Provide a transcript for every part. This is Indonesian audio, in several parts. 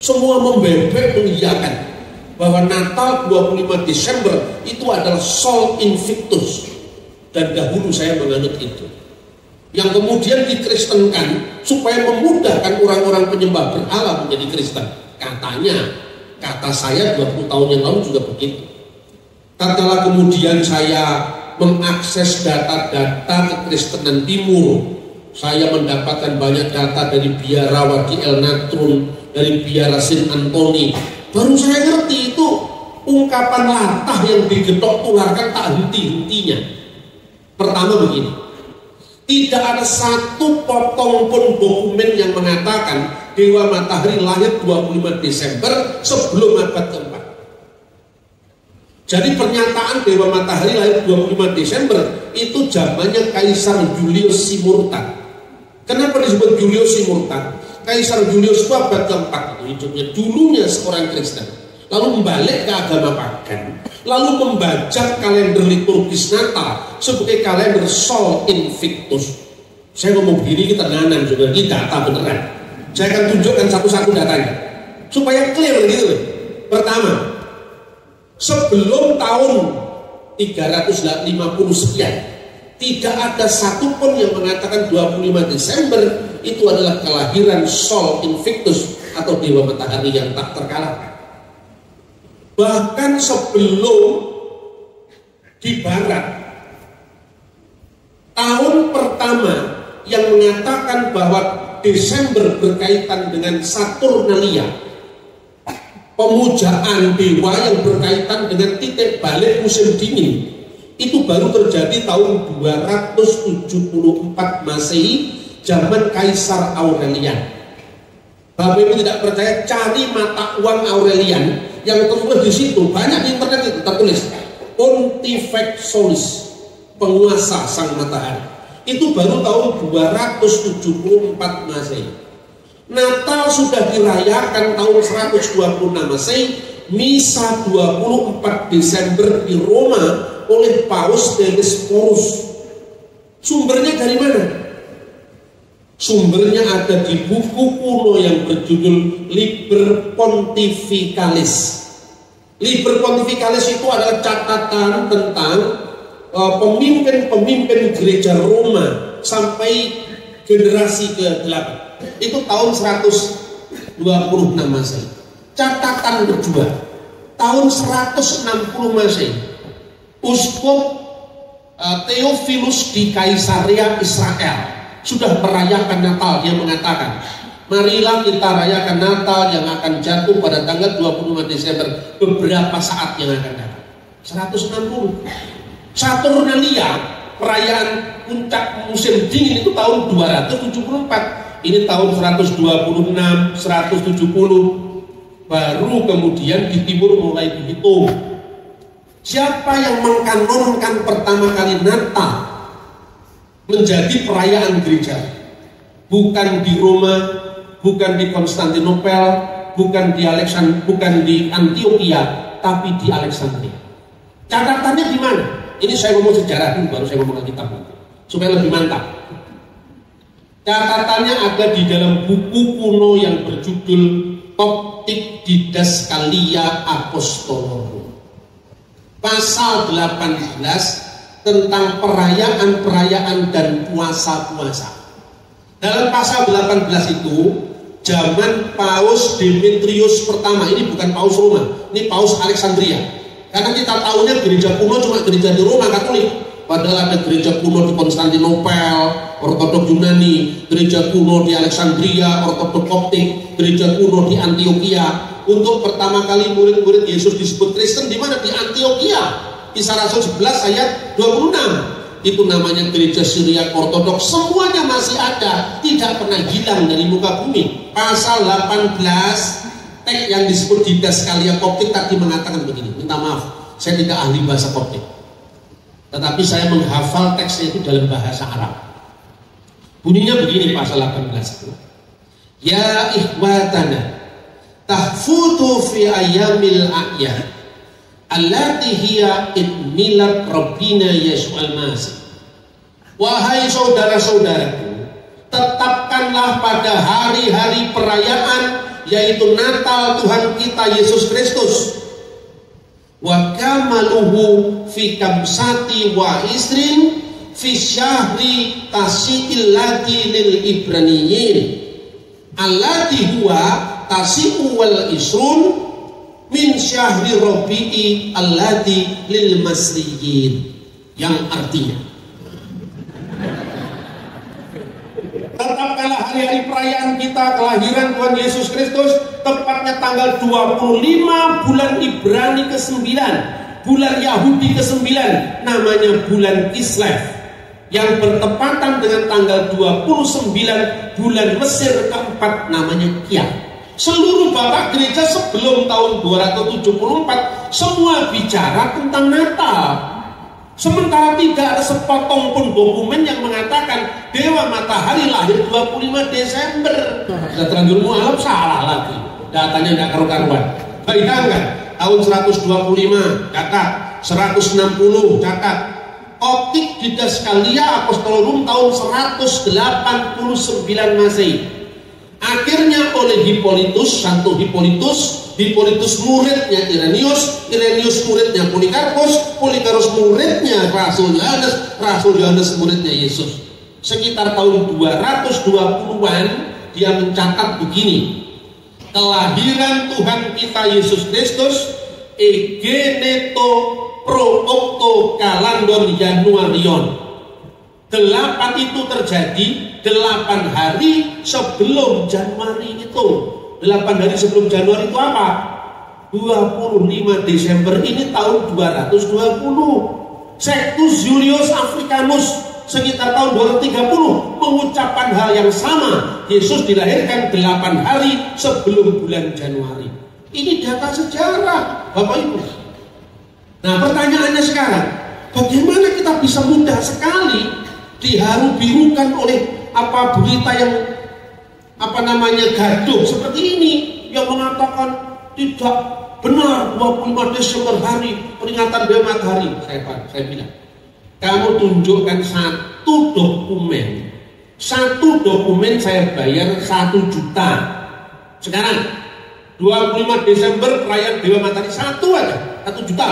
Semua membebek mengiyakan bahwa Natal 25 Desember itu adalah Sol Invictus, dan dahulu saya menganut itu, yang kemudian dikristenkan supaya memudahkan orang-orang penyembah berhala menjadi Kristen. Katanya, kata saya 20 tahun yang lalu juga begitu. Tatkala kemudian saya mengakses data-data kekristenan Timur, saya mendapatkan banyak data dari biara Wadi El Natrun, dari biara Saint Anthony. Baru saya ngerti itu ungkapan latah yang digetok tularkan tak henti-hentinya. Pertama begini, tidak ada satu potong pun dokumen yang mengatakan Dewa Matahari lahir 25 Desember sebelum abad keempat. Jadi pernyataan Dewa Matahari lahir 25 Desember itu zamannya Kaisar Julius Simurtan. Kenapa disebut Julius Simurtan? Kaisar Julius itu abad keempat, hidupnya dulunya seorang Kristen, lalu membalik ke agama pagan, lalu membajak kalender liturgis Natal sebagai kalender Sol Invictus. Saya ngomong begini kita nanan juga, ini data beneran. Saya akan tunjukkan satu-satu datanya supaya clear gitu loh. Pertama, sebelum tahun 350 sekian, tidak ada satupun yang mengatakan 25 Desember itu adalah kelahiran Sol Invictus atau Dewa Matahari yang tak terkalahkan. Bahkan sebelum di Barat, tahun pertama yang mengatakan bahwa Desember berkaitan dengan Saturnalia, pemujaan dewa yang berkaitan dengan titik balik musim dingin, itu baru terjadi tahun 274 Masehi, zaman Kaisar Aurelian. Bapak Ibu tidak percaya, cari mata uang Aurelian yang tertulis di situ, banyak di internet itu tertulis Pontifex Solis, penguasa sang matahari. Itu baru tahun 274 Masehi. Natal sudah dirayakan tahun 126 Masehi, Misa 24 Desember di Roma oleh Paus Dioscorus. Sumbernya dari mana? Sumbernya ada di buku kuno yang berjudul Liber Pontificalis. Liber Pontificalis itu adalah catatan tentang pemimpin-pemimpin gereja Roma sampai generasi ke-8. Itu tahun 126 Masehi. Catatan kedua, tahun 160 Masehi, Uskup Theophilus di Kaisaria Israel sudah merayakan Natal. Dia mengatakan, marilah kita rayakan Natal yang akan jatuh pada tanggal 25 Desember beberapa saat yang akan datang. 160. Saturnalia, perayaan puncak musim dingin itu tahun 274. Ini tahun 126, 170. Baru kemudian di timur mulai dihitung. Siapa yang mengkanonkan pertama kali Natal menjadi perayaan gereja? Bukan di Roma, bukan di Konstantinopel, bukan di Antioquia, tapi di Alexandria. Catatannya di mana? Ini saya ngomong sejarah dulu, baru saya ngomong Alkitab supaya lebih mantap. Catatannya ada di dalam buku kuno yang berjudul Coptic Didaskalia Apostolorum, pasal 18 tentang perayaan-perayaan dan puasa-puasa. Dalam pasal 18 itu, zaman Paus Demetrius pertama, ini bukan Paus Roma, ini Paus Alexandria. Karena kita tahunya gereja kuno cuma gereja di Roma Katolik. Padahal ada gereja kuno di Konstantinopel, Ortodok Yunani, gereja kuno di Alexandria, Ortodok Koptik, gereja kuno di Antioquia. Untuk pertama kali murid-murid Yesus disebut Kristen di mana? Di Antioquia. Kisah Rasul 11 ayat 26. Itu namanya gereja Syriak Ortodoks. Semuanya masih ada, tidak pernah hilang dari muka bumi. Pasal 18 teks yang disebut Didaskalia Koptik tadi mengatakan begini. Minta maaf, saya tidak ahli bahasa Koptik, tetapi saya menghafal teksnya itu dalam bahasa Arab. Bunyinya begini pasal 18 itu. Ya ikhwatana, tahfutu fi ayyamil a'yad allati hiya idmilat Rabbina Yesus al-Masih. Wahai saudara-saudaraku, tetapkanlah pada hari-hari perayaan yaitu Natal Tuhan kita Yesus Kristus. Wa kamaluhu fi kamsati wa isrin fi syahri tasi'il lati lil ibraniyin allati huwa tasi'u wal isrun min syahri rabi'i allati lil masriyin, yang artinya tetapkanlah hari-hari perayaan kita kelahiran Tuhan Yesus Kristus tepatnya tanggal 25 bulan Ibrani ke-9, bulan Yahudi ke-9, namanya bulan Kislev, yang bertepatan dengan tanggal 29 bulan Mesir ke-4, namanya Kiah. Seluruh bapak gereja sebelum tahun 274 semua bicara tentang Natal. Sementara tidak ada sepotong pun dokumen yang mengatakan Dewa Matahari lahir 25 Desember. Sudah terlanjur mualaf, salah lagi. Datanya tidak karu-karuan. Bayangkan, tahun 125 catat, 160 catat. Optik Didaskalia Apostolorum tahun 189 Masehi. Akhirnya oleh Hippolytus, Santo Hippolytus muridnya Irenaeus muridnya Polikarpus muridnya Rasul Yohanes muridnya Yesus. Sekitar tahun 220-an dia mencatat begini: kelahiran Tuhan kita Yesus Kristus egeneto pro octo kalandor Januarion. 8 itu terjadi 8 hari sebelum Januari itu. 8 hari sebelum Januari itu apa? 25 Desember ini tahun 220. Sextus Julius Africanus sekitar tahun 230 mengucapkan hal yang sama. Yesus dilahirkan 8 hari sebelum bulan Januari. Ini data sejarah, Bapak Ibu. Nah, pertanyaannya sekarang, bagaimana kita bisa mudah sekali diharu-birukan oleh berita yang gaduh seperti ini, yang mengatakan tidak benar 25 Desember hari peringatan Dewa Matahari. Saya bilang, kamu tunjukkan satu dokumen saya bayar 1 juta. Sekarang 25 Desember perayaan Dewa Matahari, satu aja 1 juta.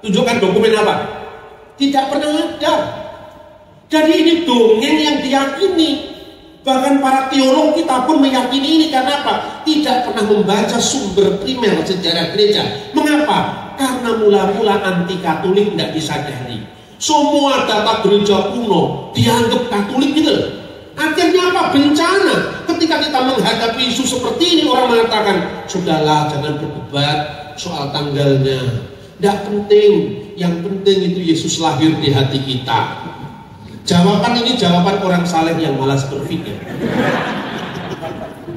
Tunjukkan dokumen apa? Tidak pernah ada. Jadi ini dongeng yang diyakini. Bahkan para teolog kita pun meyakini ini. Karena apa? Tidak pernah membaca sumber primer sejarah gereja. Mengapa? Karena mula-mula anti Katolik tidak disadari. Semua data gereja kuno dianggap Katolik gitu. Akhirnya apa? Bencana. Ketika kita menghadapi isu seperti ini, orang mengatakan, sudahlah, jangan berdebat soal tanggalnya. Tidak penting. Yang penting itu Yesus lahir di hati kita. Jawaban ini jawaban orang saleh yang malas berpikir.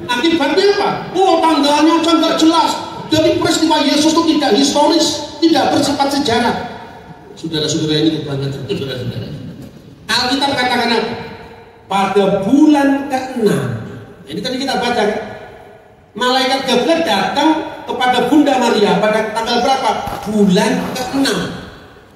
Akibatnya apa? Oh, tanggalnya aja nggak jelas. Jadi peristiwa Yesus itu tidak historis, tidak bersifat sejarah. Saudara-saudara ini kebanyakan saudara-saudara. Alkitab katakan apa? Pada bulan ke-6. Ini tadi kita baca kan? Malaikat Gabriel datang kepada Bunda Maria pada tanggal berapa? Bulan ke-6.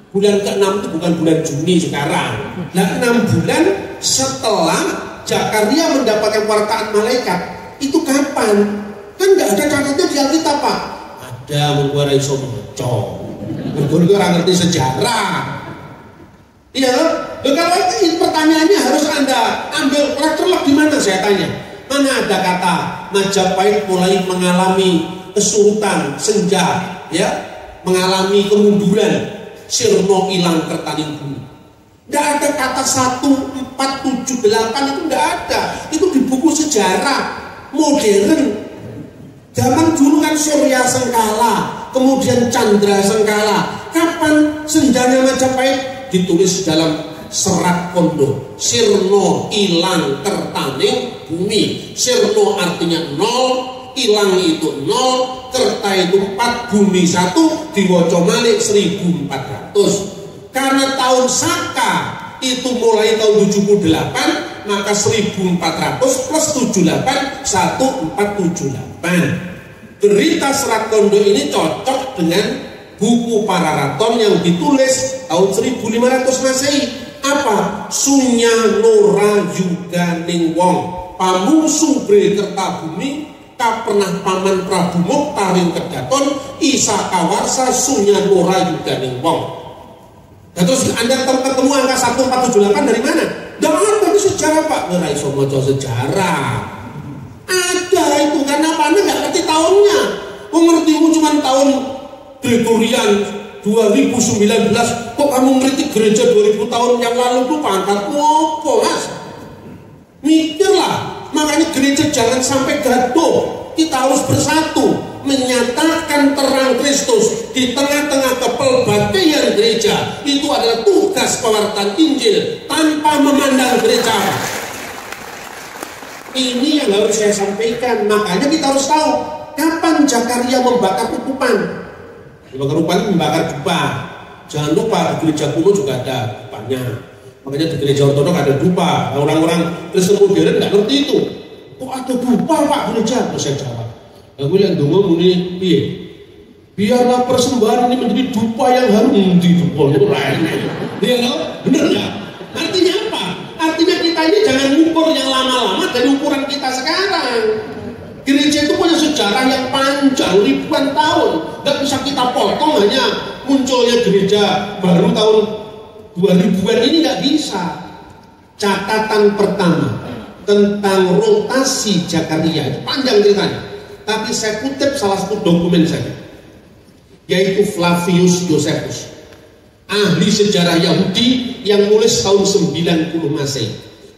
Bulan ke-6 itu bukan bulan Juni sekarang. Nah, 6 bulan setelah Zakaria mendapatkan wartaan malaikat. Itu kapan? Kan nggak ada catatnya di Alkitab, Pak. Ada, mengguara iso maca. Mengguara orang ngerti sejarah. Iya, kalau pertanyaannya harus Anda ambil terlek di mana, saya tanya. Mana ada kata Majapahit mulai mengalami kesurutan, senja, ya, mengalami kemunduran. Sirno ilang tertaning bumi. Tidak ada kata 1478 itu tidak ada. Itu di buku sejarah modern. Zaman dulu kan Surya Sengkala, kemudian Chandra Sengkala. Kapan senjanya Majapahit? Ditulis dalam serat kondo. Sirno ilang tertaning bumi. Sirno artinya 0. Ilang itu 0, kerta itu 4, bumi 1, diwaca malih 1400. Karena tahun Saka itu mulai tahun 78, maka 1400 plus 78 1478. Berita serat kondo ini cocok dengan buku Pararaton yang ditulis tahun 1500 Masehi. Apa? Sunya Nora Yuga Ning Wong Pamungsu Bre Kerta Bumi Kapernah paman Prabu Moktarin Kedaton Isa Kawarsa Sunyadora Yudaning Wong. Nah, terus Anda ketemu angka 1478 dari mana? Nggak ada di sejarah Pak. Nggak iso maca sejarah. Ada itu, karena apa? Anda nggak ngerti tahunnya. Mengertimu cuma tahun Gregorian 2019. Kok kamu ngerti gereja 2000 tahun yang lalu tuh pangkatmu apa, Mas? Mikirlah. Makanya gereja jangan sampai gaduh. Kita harus bersatu menyatakan terang Kristus di tengah-tengah kepelbagaian gereja. Itu adalah tugas pewartaan Injil tanpa memandang gereja. Ini yang harus saya sampaikan. Makanya kita harus tahu kapan Zakaria membakar ukupan. Membakar ukupan membakar dupa. Jangan lupa di gereja kuno juga ada dupanya. Makanya di gereja ortodoks ada dupa. Orang-orang Kristen modern nggak ngerti itu. Kok ada dupa Pak gereja? Terus saya jawab. Aku yang dulu muni piye? Biarlah persembahan ini menjadi dupa yang harum di dupa itu lain. Iya loh, bener nggak? Artinya apa? Artinya kita ini jangan ukur yang lama-lama dari ukuran kita sekarang. Gereja itu punya sejarah yang panjang ribuan tahun. Nggak bisa kita potong hanya munculnya gereja baru tahun 2000-an ini, nggak bisa. Catatan pertama tentang rotasi Zakaria itu panjang ceritanya, tapi saya kutip salah satu dokumen saja, yaitu Flavius Josephus, ahli sejarah Yahudi yang nulis tahun 90 Masehi.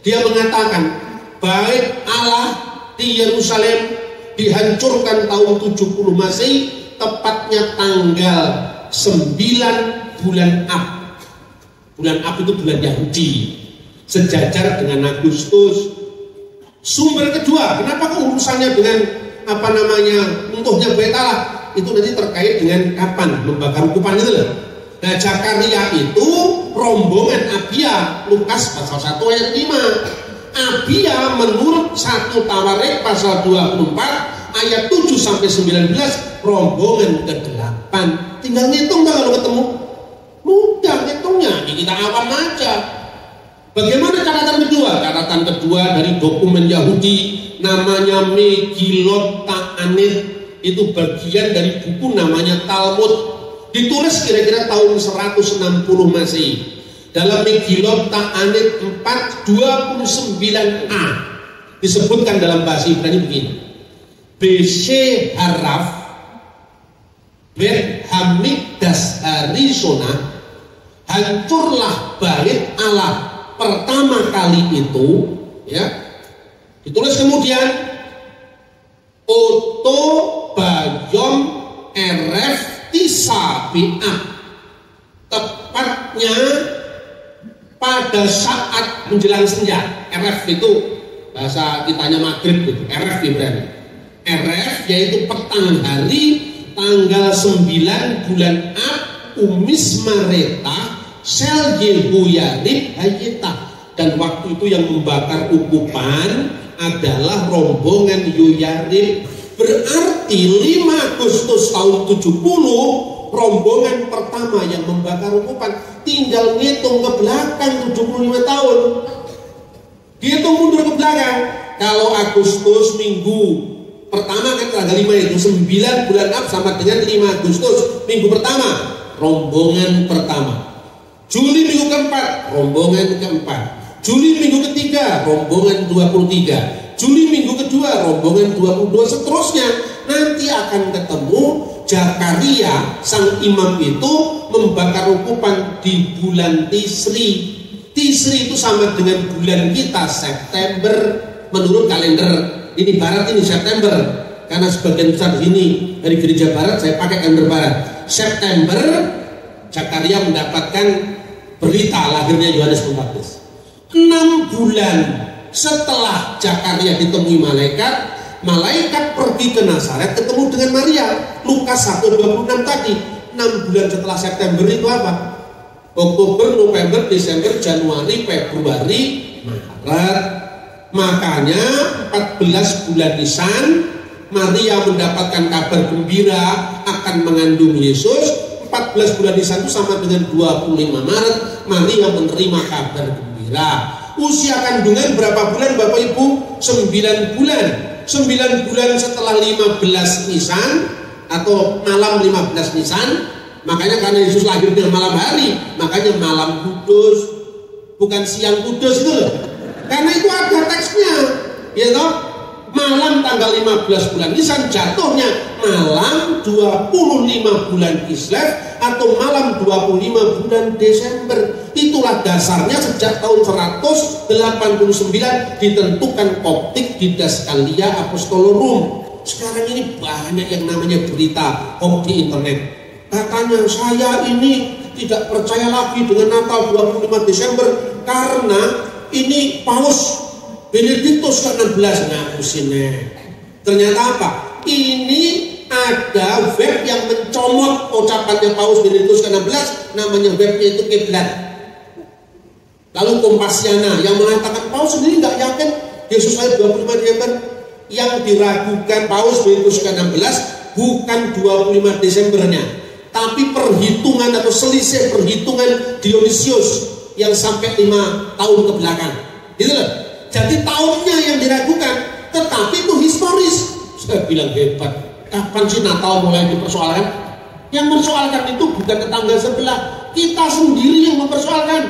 Dia mengatakan baik Allah di Yerusalem dihancurkan tahun 70 Masehi, tepatnya tanggal 9 bulan Ab. Bulan Ab itu bulan Yahudi, sejajar dengan Agustus. Sumber kedua, kenapa urusannya dengan runtuhnya Bait Allah? Itu nanti terkait dengan kapan membakar ukupan itu loh. Nah, Zakaria itu rombongan Abia, Lukas pasal 1 ayat 5. Abia menurut 1 Tawarik pasal 24 ayat 7 sampai 19, rombongan ke-8. Tinggal ngitung kalau ketemu. Mudah ngitungnya, kita awam aja. Bagaimana catatan kedua? Catatan kedua dari dokumen Yahudi namanya Megillot Ta'anit. Itu bagian dari buku namanya Talmud. Ditulis kira-kira tahun 160 Masehi. Dalam Megillot Ta'anit 4:29a disebutkan dalam bahasa Ibrani begini. Beshe haraf Bet Hamikdas Harisona, hancurlah bait Allah pertama kali itu, ya. Ditulis kemudian Oto Bayom Eref Tisa Bi'ah, tepatnya pada saat menjelang senja. Eref itu bahasa kitanya maghrib gitu. Eref Ibrani. Eref yaitu petang hari tanggal 9 bulan Ab, Umis Mareta Sel Yehoyarib Hayeta. Dan waktu itu yang membakar ukupan adalah rombongan Yoyarib. Berarti 5 Agustus tahun 70 rombongan pertama yang membakar ukupan. Tinggal ngitung ke belakang 75 tahun. Dihitung mundur ke belakang. Kalau Agustus minggu pertama kan tanggal 5 itu 9 bulan Ab sama dengan 5 Agustus minggu pertama, rombongan pertama. Juli minggu keempat, rombongan keempat. Juli minggu ketiga, rombongan 23. Juli minggu kedua, rombongan 22, seterusnya. Nanti akan ketemu Zakaria, sang imam itu membakar ukupan di bulan Tisri. Tisri itu sama dengan bulan kita, September menurut kalender. Ini barat, ini September. Karena sebagian besar di sini dari gereja barat, saya pakai kalender barat. September, Zakaria mendapatkan berita lahirnya Yohanes Pembaptis. 6 bulan setelah Zakaria ditemui malaikat, malaikat pergi ke Nazaret ketemu dengan Maria. Lukas 1:26 tadi. 6 bulan setelah September itu apa? Oktober, November, Desember, Januari, Februari, Maret. Makanya 14 bulan Nisan Maria mendapatkan kabar gembira akan mengandung Yesus. 14 bulan Nisan itu sama dengan 25 Maret Maria menerima kabar gembira. Usia kandungan berapa bulan Bapak Ibu? 9 bulan. 9 9 bulan setelah 15 Nisan atau malam 15 Nisan. Makanya karena Yesus lahir di malam hari, makanya malam kudus, bukan siang kudus itu loh. Karena itu ada teksnya, ya toh. Malam tanggal 15 bulan Nisan jatuhnya malam 25 bulan Kislev atau malam 25 bulan Desember. Itulah dasarnya sejak tahun 189 ditentukan Koptik Didaskalia Apostolorum. Sekarang ini banyak yang namanya berita di internet. Katanya saya ini tidak percaya lagi dengan Natal 25 Desember karena ini Paus Benediktus ke-16 ngapusinnya. Ternyata apa? Ini ada web yang mencomot ucapannya Paus Benediktus ke-16, namanya webnya itu Kiblat. Lalu Kompasiana yang mengatakan Paus sendiri nggak yakin Yesus lahir 25 Desember. Yang diragukan Paus Benediktus ke-16 bukan 25 Desembernya, tapi perhitungan atau selisih perhitungan Dionysius yang sampai 5 tahun ke belakang. Gitu loh. Jadi tahunnya yang diragukan, tetapi itu historis. Saya bilang hebat. Kapan sih Natal mulai dipersoalkan? Yang mempersoalkan itu bukan tetangga sebelah, kita sendiri yang mempersoalkan.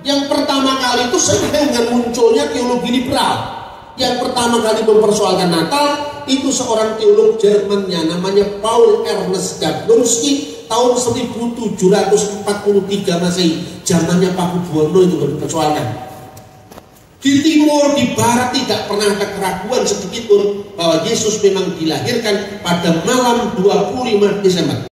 Yang pertama kali itu dengan munculnya teologi liberal. Yang pertama kali mempersoalkan Natal itu seorang teolog Jermannya namanya Paul Ernst Jablonski tahun 1743 Masehi. Zamannya Paku Buwono itu dipersoalkan. Di timur, di barat tidak pernah ada keraguan sedikit pun bahwa Yesus memang dilahirkan pada malam 25 Desember.